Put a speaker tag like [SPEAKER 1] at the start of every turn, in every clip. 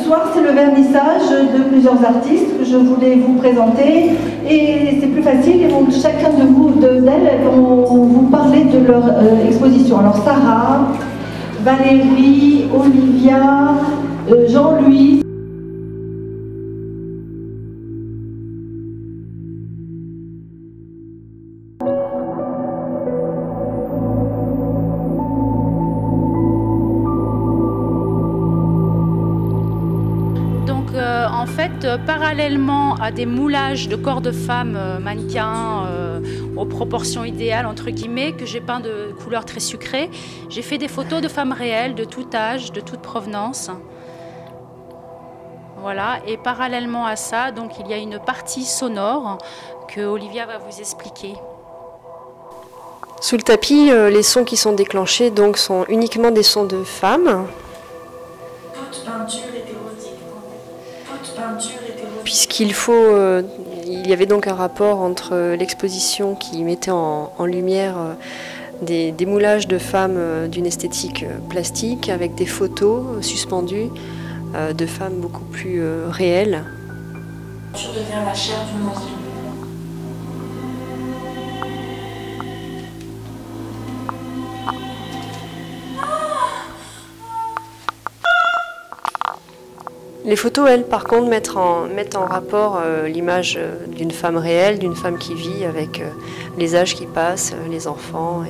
[SPEAKER 1] soir, c'est le vernissage de plusieurs artistes que je voulais vous présenter. Et c'est plus facile, et donc chacun de vous, d'elles, vont vous parler de leur exposition. Alors Sarah, Valérie, Olivia, Jean-Louis.
[SPEAKER 2] En fait, parallèlement à des moulages de corps de femmes mannequins aux proportions idéales, entre guillemets, que j'ai peint de couleurs très sucrées, j'ai fait des photos de femmes réelles, de tout âge, de toute provenance. Voilà, et parallèlement à ça, donc, il y a une partie sonore que Olivia va vous expliquer.
[SPEAKER 3] Sous le tapis, les sons qui sont déclenchés donc, sont uniquement des sons de femmes.
[SPEAKER 4] Toute peinture est érotique.
[SPEAKER 3] Puisqu'il il y avait donc un rapport entre l'exposition qui mettait en lumière des moulages de femmes d'une esthétique plastique avec des photos suspendues de femmes beaucoup plus réelles.
[SPEAKER 4] Je deviens la chair du monde.
[SPEAKER 3] Les photos, elles, par contre, mettent en rapport l'image d'une femme réelle, d'une femme qui vit avec les âges qui passent, les enfants.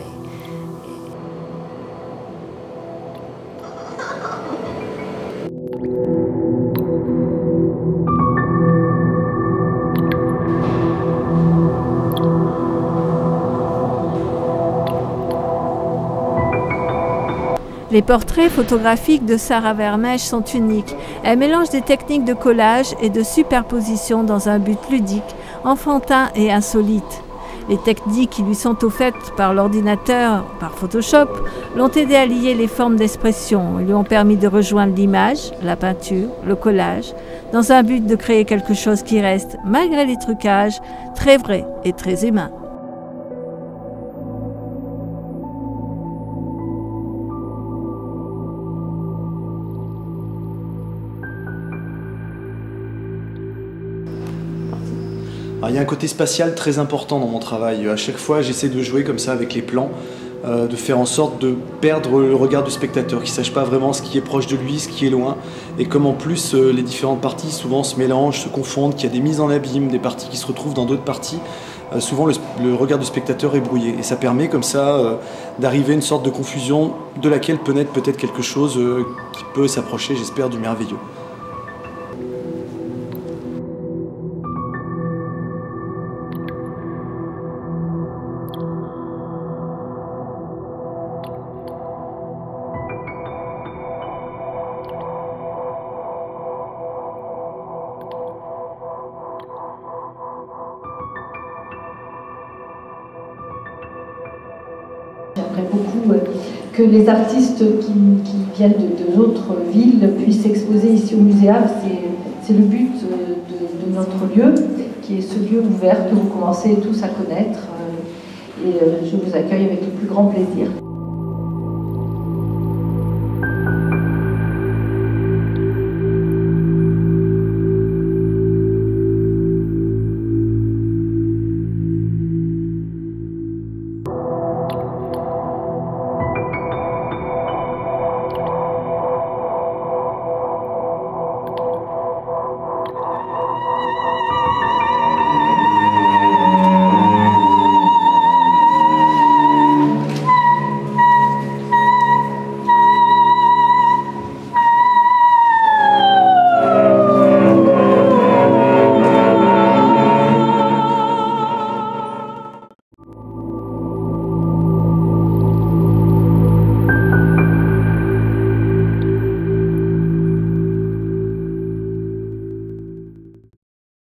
[SPEAKER 5] Les portraits photographiques de Sarah Vermeij sont uniques. Elle mélange des techniques de collage et de superposition dans un but ludique, enfantin et insolite. Les techniques qui lui sont offertes par l'ordinateur, par Photoshop, l'ont aidé à lier les formes d'expression et lui ont permis de rejoindre l'image, la peinture, le collage, dans un but de créer quelque chose qui reste, malgré les trucages, très vrai et très humain.
[SPEAKER 6] Alors, il y a un côté spatial très important dans mon travail. À chaque fois, j'essaie de jouer comme ça avec les plans, de faire en sorte de perdre le regard du spectateur, qu'il ne sache pas vraiment ce qui est proche de lui, ce qui est loin. Et comme en plus les différentes parties souvent se mélangent, se confondent, qu'il y a des mises en abîme, des parties qui se retrouvent dans d'autres parties, souvent le regard du spectateur est brouillé. Et ça permet comme ça d'arriver à une sorte de confusion de laquelle peut naître peut-être quelque chose qui peut s'approcher, j'espère, du merveilleux.
[SPEAKER 1] J'aimerais beaucoup que les artistes qui viennent d'autres villes puissent s'exposer ici au Musée Havre. C'est le but de notre lieu, qui est ce lieu ouvert que vous commencez tous à connaître. Et je vous accueille avec le plus grand plaisir.